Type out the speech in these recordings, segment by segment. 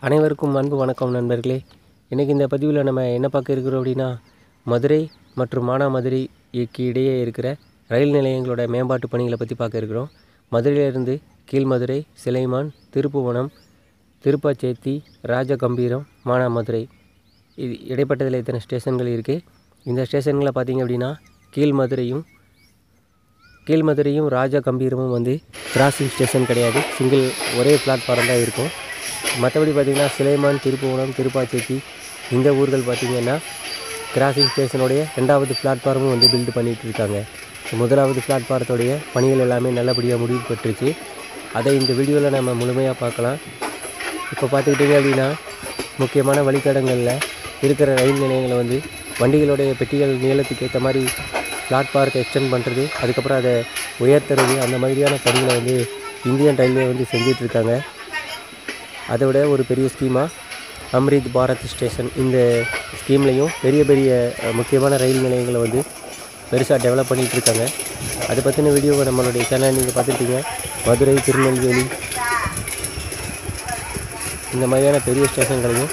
அனைவருக்கும் அன்பு வணக்கம் நண்பர்களே. இன்றைக்கி இந்த பதிவில் நம்ம என்ன பார்க்க இருக்கிறோம் அப்படின்னா, மதுரை மற்றும் மானாமதுரைக்கு இடையே இருக்கிற ரயில் நிலையங்களோட மேம்பாட்டு பணிகளை பற்றி பார்க்க இருக்கிறோம். மதுரையிலிருந்து கீழ்மதுரை, சிலைமான், திருப்புவனம், திருப்பாச்சேத்தி, ராஜகம்பீரம், மானாமதுரை இது இடைப்பட்டதில் இத்தனை ஸ்டேஷன்கள் இருக்குது. இந்த ஸ்டேஷன்களை பார்த்திங்க அப்படின்னா கீழ்மதுரையும் ராஜகம்பீரமும் வந்து கிராசிங் ஸ்டேஷன் கிடையாது, சிங்கிள் ஒரே பிளாட்ஃபாரம் தான் இருக்கும். மற்றபடி பார்த்திங்கன்னா சிலைமான், திருப்புவனம், திருப்பாச்சேத்தி இந்த ஊர்கள் பார்த்திங்கன்னா கிராசிங் ஸ்டேஷனுடைய 2வது பிளாட்ஃபார்மும் வந்து பில்டு பண்ணிகிட்டு இருக்காங்க. 1வது பிளாட்ஃபாரத்துடைய பணிகள் எல்லாமே நல்லபடியாக முடிவு பெற்றுச்சு. அதை இந்த வீடியோவில் நம்ம முழுமையாக பார்க்கலாம். இப்போ பார்த்துக்கிட்டிங்க அப்படின்னா முக்கியமான வழித்தடங்களில் இருக்கிற ரயில் நிலையங்களை வந்து வண்டிகளுடைய பெட்டிகள் நீளத்துக்கு ஏற்ற மாதிரி பிளாட்ஃபாரத்தை எக்ஸ்டெண்ட் பண்ணுறது, அதுக்கப்புறம் அதை உயர்த்துறது, அந்த மாதிரியான பணிகளை வந்து இந்தியன் ரயில்வே வந்து செஞ்சிட்ருக்காங்க. அதை விட ஒரு பெரிய ஸ்கீமாக அம்ரித் பாரத் ஸ்டேஷன், இந்த ஸ்கீம்லேயும் பெரிய பெரிய முக்கியமான ரயில் நிலையங்களை வந்து பெருசாக டெவலப் பண்ணிகிட்ருக்காங்க. அதை பற்றின வீடியோவை நம்மளுடைய சேனல் நீங்கள் பார்த்துருப்பீங்க. மதுரை, திருநெல்வேலி இந்த மாதிரியான பெரிய ஸ்டேஷன்களையும்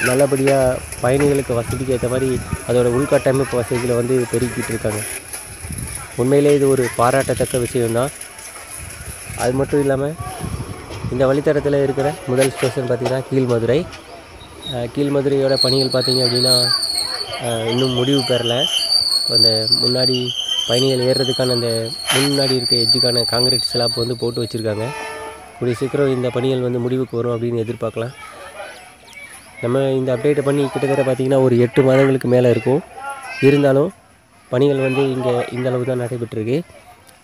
நல்லபடியாக பயணிகளுக்கு வசதிக்கு ஏற்ற மாதிரி அதோட உள்கட்டமைப்பு வசதிகளை வந்து பெருக்கிட்டு இருக்காங்க. உண்மையிலே இது ஒரு பாராட்டத்தக்க விஷயம்தான். அது மட்டும் இல்லாமல் இந்த வழித்தடத்தில் இருக்கிற முதல் ஸ்டேஷன் பார்த்திங்கன்னா கீழ்மதுரை. கீழ்மதுரையோட பணிகள் பார்த்திங்க அப்படின்னா இன்னும் முடிவு பெறலை. அந்த முன்னாடி பயணிகள் ஏறுறதுக்கான அந்த முன்னாடி இருக்க எட்ஜுக்கான காங்கிரீட் ஸ்லாப் வந்து போட்டு வச்சுருக்காங்க. கூடிய சீக்கிரம் இந்த பணிகள் வந்து முடிவுக்கு வரும் அப்படின்னு எதிர்பார்க்கலாம். நம்ம இந்த அப்டேட்டை பண்ணி கிட்டத்தட்ட பார்த்திங்கன்னா ஒரு 8 மாதங்களுக்கு மேலே இருக்கும். இருந்தாலும் பணிகள் வந்து இங்கே இந்த அளவு தான் நடைபெற்றிருக்கு.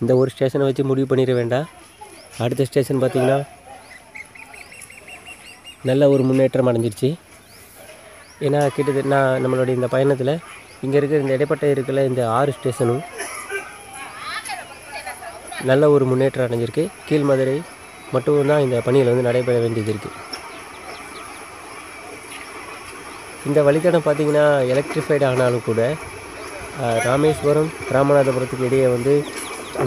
இந்த ஒரு ஸ்டேஷனை வச்சு முடிவு பண்ணிட வேண்டாம். அடுத்த ஸ்டேஷன் பார்த்திங்கன்னா நல்ல ஒரு முன்னேற்றம் அடைஞ்சிருச்சு. ஏன்னா கிட்டத்தட்ட நம்மளுடைய இந்த பயணத்தில் இங்கே இருக்கிற இந்த இடைப்பட்ட இருக்கிற இந்த 6 ஸ்டேஷனும் நல்ல ஒரு முன்னேற்றம் அடைஞ்சிருக்கு. கீழ்மதுரை மட்டும்தான் இந்த பணிகள் வந்து நடைபெற வேண்டியது இருக்குது. இந்த வழித்தடம் பார்த்திங்கன்னா எலக்ட்ரிஃபைடு ஆனாலும் கூட ராமேஸ்வரம், ராமநாதபுரத்துக்கு இடையே வந்து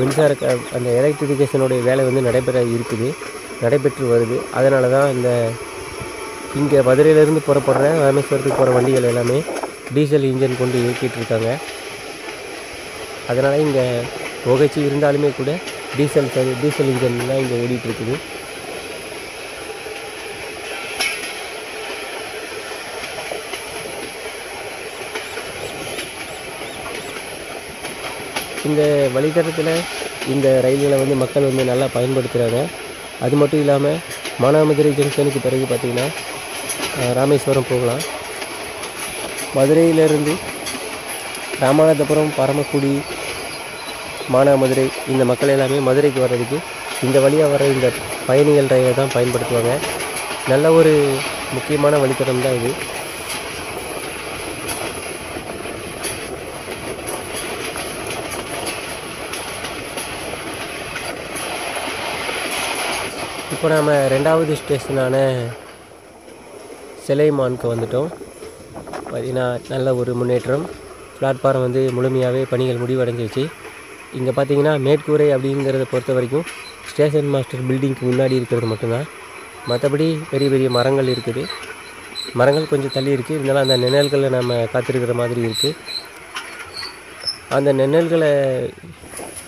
மின்சார அந்த எலக்ட்ரிஃபிகேஷனுடைய வேலை வந்து நடைபெற்று வருது. அதனால தான் இங்கே மதுரையிலேருந்து புறப்படுற ராமேஸ்வரத்துக்கு போகிற வண்டிகள் எல்லாமே டீசல் இன்ஜின் கொண்டு இயக்கிட்டு இருக்காங்க. அதனால் இங்கே புகைச்சி இருந்தாலுமே கூட டீசல் இன்ஜின் தான் இங்கே ஓடிட்டு இருக்குது. இந்த வழித்தடத்தில் இந்த ரயில்களை வந்து மக்கள் வந்து நல்லா பயன்படுத்துகிறாங்க. அது மட்டும் இல்லாமல் மானாமதுரை ஜங்ஷனுக்கு பிறகு பார்த்திங்கன்னா ராமேஸ்வரம் போகலாம். மதுரையிலேருந்து ராமநாதபுரம், பரமக்குடி, மானாமதுரை இந்த மக்கள் எல்லாமே மதுரைக்கு வர்றதுக்கு இந்த வழியாக வர இந்த பயணிகள் ரயிலை தான் பயன்படுத்துவாங்க. நல்ல ஒரு முக்கியமான வழித்தடம் தான் இது. இப்போ நாம் 2வது ஸ்டேஷனான சிலைமானுக்கு வந்துட்டோம். பார்த்திங்கன்னா நல்ல ஒரு முன்னேற்றம். பிளாட்ஃபாரம் வந்து முழுமையாகவே பணிகள் முடிவடைஞ்சிருச்சு. இங்கே பார்த்திங்கன்னா மேற்கூரை அப்படிங்கிறத பொறுத்த வரைக்கும் ஸ்டேஷன் மாஸ்டர் பில்டிங்க்கு முன்னாடி இருக்கிறது மட்டும்தான். மற்றபடி பெரிய பெரிய மரங்கள் இருக்குது. மரங்கள் கொஞ்சம் தள்ளி இருக்குது. இருந்தாலும் அந்த நிழல்களை நம்ம காத்திருக்கிற மாதிரி இருக்குது.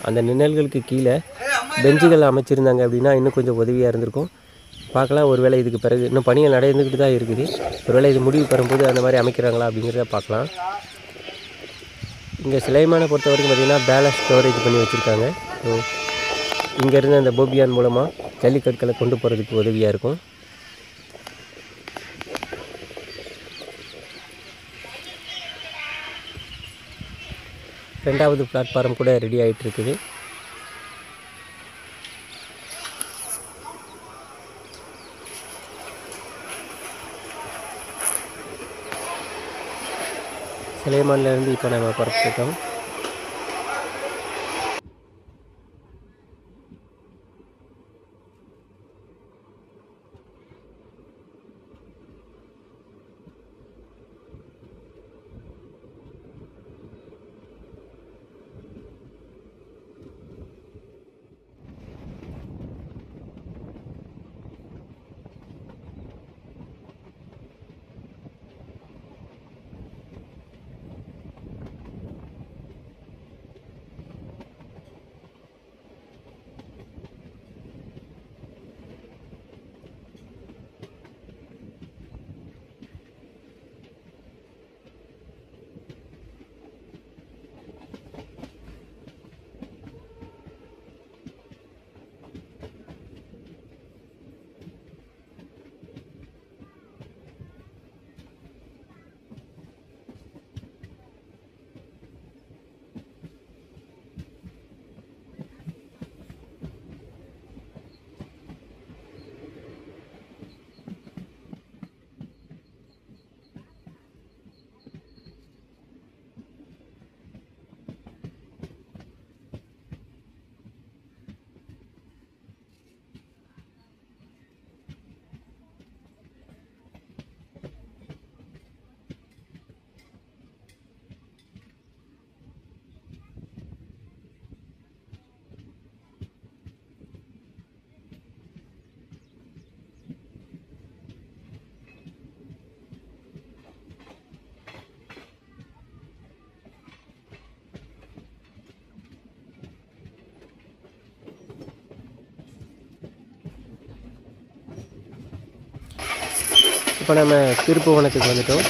அந்த நிழல்களுக்கு கீழே பெஞ்சுகள் அமைச்சிருந்தாங்க அப்படின்னா இன்னும் கொஞ்சம் உதவியாக இருந்திருக்கும். பார்க்கலாம். ஒருவேளை இதுக்கு பிறகு இன்னும் பணிகள் நடந்துக்கிட்டு தான் இருக்குது. ஒருவேளை இது முடிவு பெறும்போது அந்த மாதிரி அமைக்கிறாங்களா அப்படிங்கிறத பார்க்கலாம். இங்கே சிலைமானை பொறுத்த வரைக்கும் பார்த்திங்கன்னா பேலன்ஸ் ஸ்டோரேஜ் பண்ணி வச்சுருக்காங்க. ஸோ இங்கேருந்து அந்த போபியான் மூலமாக ஜல்லிக்கற்களை கொண்டு போகிறதுக்கு உதவியாக இருக்கும். ரெண்டாவது பிளாட்ஃபாரம் கூட ரெடி ஆகிட்டு இருக்குது. சிலைமான்லேருந்து இப்போ நம்ம புறப்பட்டுட்டோம். இப்போ நம்ம திருப்புவனத்துக்கு வந்துட்டோம்.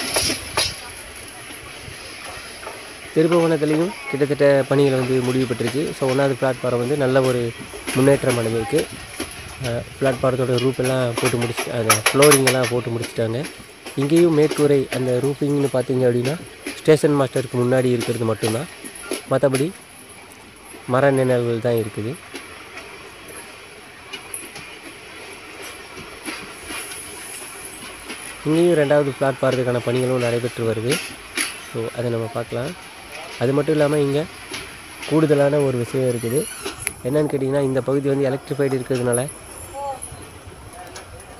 திருப்புவனத்துலேயும் கிட்டத்தட்ட பணிகள் வந்து முடிவு பெற்றுச்சு. ஸோ 1வது பிளாட்ஃபாரம் வந்து நல்ல ஒரு முன்னேற்றம் அடைஞ்சிருக்கு. பிளாட்ஃபாரத்தோட ரூப்பெல்லாம் போட்டு முடிச்சுட்டு அந்த ஃப்ளோரிங்கெல்லாம் போட்டு முடிச்சுட்டாங்க. இங்கேயும் மேற்கூரை அந்த ரூப்பிங்னு பார்த்தீங்க அப்படின்னா ஸ்டேஷன் மாஸ்டருக்கு முன்னாடி இருக்கிறது மட்டும்தான். மற்றபடி மர நிழல்கள் தான் இருக்குது. இங்கேயும் 2வது பிளாட்ஃபாரத்துக்கான பணிகளும் நடைபெற்று வருது. ஸோ அதை நம்ம பார்க்கலாம். அது மட்டும் இல்லாமல் இங்கே கூடுதலான ஒரு விஷயம் இருக்குது. என்னென்னு கேட்டிங்கன்னா, இந்த பகுதி வந்து எலக்ட்ரிஃபைடு இருக்கிறதுனால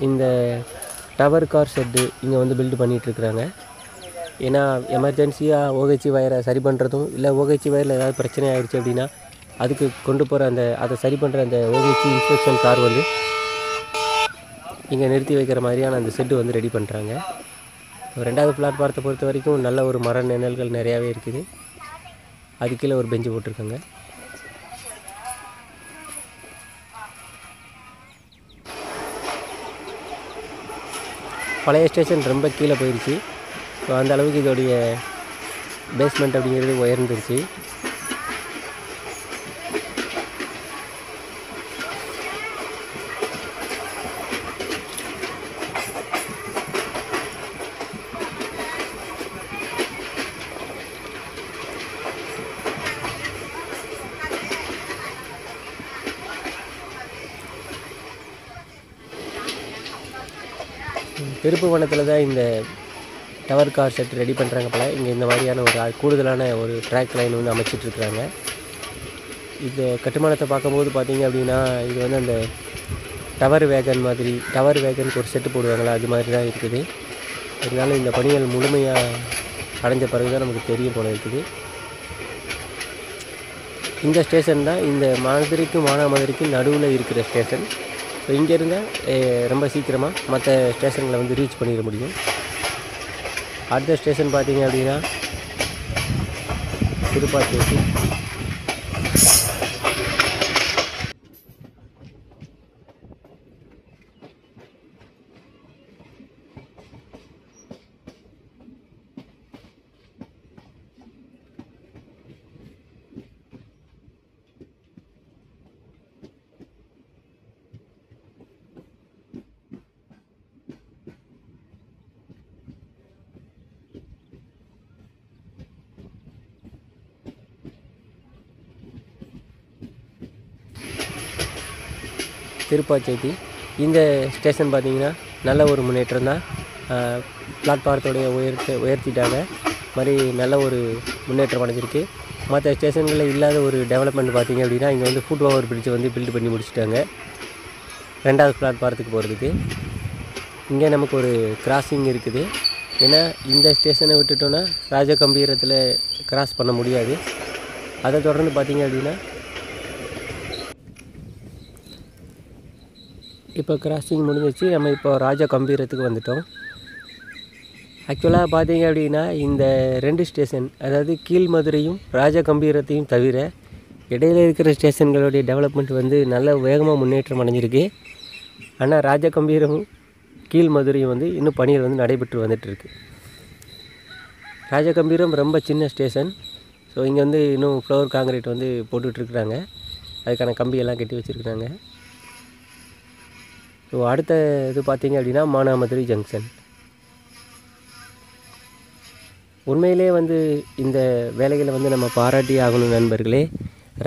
இந்த டவர் கார் ஷெட்டு இங்கே வந்து பில்டு பண்ணிகிட்ருக்குறாங்க. ஏன்னா எமர்ஜென்சியாக OHC வயரை சரி பண்ணுறதும் இல்லை OHC வயரில் ஏதாவது பிரச்சனை ஆகிடுச்சு அப்படின்னா அதுக்கு கொண்டு போகிற அதை சரி பண்ணுற அந்த OHC இன்ஸ்பெக்ஷன் கார் வந்து இங்கே நிறுத்தி வைக்கிற மாதிரியான அந்த ஷெட்டு வந்து ரெடி பண்ணுறாங்க. 2வது பிளாட்ஃபாரத்தை பொறுத்த வரைக்கும் நல்ல ஒரு மர நிழல்கள் நிறையாவே இருக்குது. அது கீழே ஒரு பெஞ்சு போட்டிருக்காங்க. பழைய ஸ்டேஷன் ரொம்ப கீழே போயிடுச்சு. ஸோ அந்த அளவுக்கு இதோடைய பேஸ்மெண்ட் அப்படிங்கிறது உயர்ந்துருச்சு. திருப்புவனத்தில் தான் இந்த டவர் கார் செட் ரெடி பண்ணுறாங்க போல். இங்கே இந்த மாதிரியான ஒரு கூடுதலான ஒரு ட்ராக் லைன் வந்து அமைச்சிட்ருக்குறாங்க. இந்த கட்டுமானத்தை பார்க்கும்போது பார்த்திங்க அப்படின்னா இது வந்து அந்த டவர் வேகனுக்கு ஒரு செட்டு போடுவாங்களா அது மாதிரி தான் இருக்குது. அதனால இந்த பணிகள் முழுமையாக அடைஞ்ச பிறகு தான் நமக்கு தெரிய போல இருக்குது. இந்த ஸ்டேஷன் தான் இந்த மதுரைக்கும் மானாமதுரைக்கும் நடுவில் இருக்கிற ஸ்டேஷன். ஸோ இங்கே இருந்தால் ரொம்ப சீக்கிரமாக மற்ற ஸ்டேஷன்களை வந்து ரீச் பண்ணிட முடியும். அடுத்த ஸ்டேஷன் பார்த்திங்க அப்படின்னா திருப்பாச்சேரி. திருப்பாச்சேரி இந்த ஸ்டேஷன் பார்த்திங்கன்னா நல்ல ஒரு முன்னேற்றம் தான். பிளாட்ஃபாரத்தோடைய உயர்த்திட்டாங்க. மாதிரி நல்ல ஒரு முன்னேற்றம் அடைஞ்சிருக்கு. மற்ற ஸ்டேஷன்களில் இல்லாத ஒரு டெவலப்மெண்ட் பார்த்திங்க அப்படின்னா இங்கே வந்து ஃபுட் ஓவர் பிரிட்ஜை வந்து பில்டு பண்ணி முடிச்சுட்டாங்க 2வது பிளாட்ஃபாரத்துக்கு போகிறதுக்கு. இங்கே நமக்கு ஒரு கிராசிங் இருக்குது. ஏன்னா இந்த ஸ்டேஷனை விட்டுட்டோன்னா ராஜகம்பீரத்தில் கிராஸ் பண்ண முடியாது. அதை தொடர்ந்து பார்த்திங்க அப்படின்னா இப்போ கிராசிங் முடிஞ்சிச்சு. நம்ம இப்போ ராஜகம்பீரத்துக்கு வந்துட்டோம். ஆக்சுவலாக பார்த்தீங்க அப்படின்னா இந்த 2 ஸ்டேஷன், அதாவது கீழ்மதுரையும் ராஜகம்பீரத்தையும் தவிர இடையில் இருக்கிற ஸ்டேஷன்களுடைய டெவலப்மெண்ட் வந்து நல்ல வேகமாக முன்னேற்றம் அடைஞ்சிருக்கு. ஆனால் ராஜகம்பீரமும் கீழ்மதுரையும் வந்து இன்னும் பணிகள் வந்து நடைபெற்று வந்துட்டுருக்கு. ராஜகம்பீரம் ரொம்ப சின்ன ஸ்டேஷன். ஸோ இங்கே வந்து இன்னும் ஃப்ளோர் காங்கிரீட் வந்து போட்டுட்ருக்குறாங்க. அதுக்கான கம்பியெல்லாம் கட்டி வச்சுருக்குறாங்க. ஸோ அடுத்த இது பார்த்திங்க அப்படின்னா மானாமதுரை ஜங்ஷன். உண்மையிலே வந்து இந்த வேலைகளை வந்து நம்ம பாராட்டி ஆகணும் நண்பர்களே.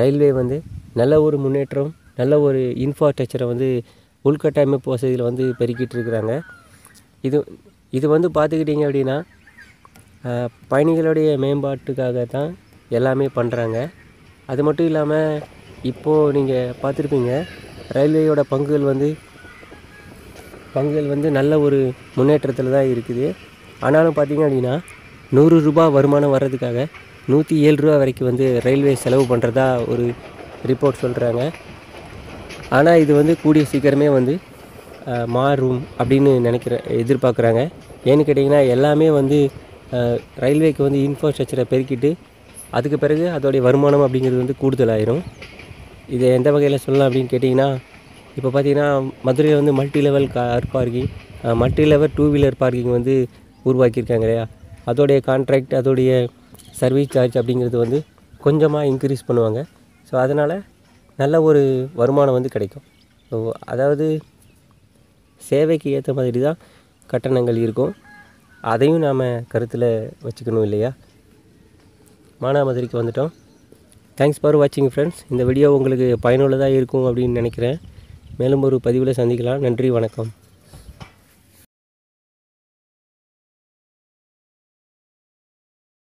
ரயில்வே வந்து நல்ல ஒரு முன்னேற்றம், நல்ல ஒரு இன்ஃப்ராஸ்ட்ரக்சரை வந்து உள்கட்டமைப்பு வசதியில் வந்து பெருக்கிட்டு இருக்கிறாங்க. இது வந்து பார்த்துக்கிட்டிங்க அப்படின்னா பயணிகளுடைய மேம்பாட்டுக்காக தான் எல்லாமே பண்ணுறாங்க. அது மட்டும் இல்லாமல் இப்போது நீங்கள் பார்த்துருப்பீங்க ரயில்வேயோட பங்குகள் வந்து நல்ல ஒரு முன்னேற்றத்தில் தான் இருக்குது. ஆனாலும் பார்த்திங்க அப்படின்னா 100 ரூபா வருமானம் வர்றதுக்காக 107 ரூபா வரைக்கும் வந்து ரயில்வே செலவு பண்ணுறதா ஒரு ரிப்போர்ட் சொல்கிறாங்க. ஆனால் இது வந்து கூடிய சீக்கிரமே வந்து மாறும் அப்படின்னு எதிர்பார்க்குறாங்க. ஏன்னு கேட்டிங்கன்னா எல்லாமே வந்து ரயில்வேக்கு வந்து இன்ஃப்ராஸ்ட்ரக்சரை பெருக்கிட்டு அதுக்கு பிறகு அதோடைய வருமானம் அப்படிங்கிறது வந்து கூடுதலாயிரும். இதை எந்த வகையில் சொல்லலாம் அப்படின்னு கேட்டிங்கன்னா, இப்போ பார்த்திங்கன்னா மதுரையில் வந்து multi level car parking, multi level 2 wheeler parking வந்து உருவாக்கியிருக்காங்க இல்லையா, அதோடைய கான்ட்ராக்ட், அதோடைய சர்வீஸ் சார்ஜ் அப்படிங்கிறது வந்து கொஞ்சமாக இன்க்ரீஸ் பண்ணுவாங்க. ஸோ அதனால் நல்ல ஒரு வருமானம் வந்து கிடைக்கும். ஸோ அதாவது சேவைக்கு ஏற்ற மாதிரி தான் கட்டணங்கள் இருக்கும். அதையும் நாம் கருத்தில் வச்சுக்கணும் இல்லையா. மானாமதுரைக்கு வந்துட்டோம். தேங்க்ஸ் ஃபார் வாட்சிங் ஃப்ரெண்ட்ஸ். இந்த வீடியோ உங்களுக்கு பயனுள்ளதாக இருக்கும் அப்படின்னு நினைக்கிறேன். மேலும் ஒரு பதிவில் சந்திக்கலாம். நன்றி, வணக்கம்.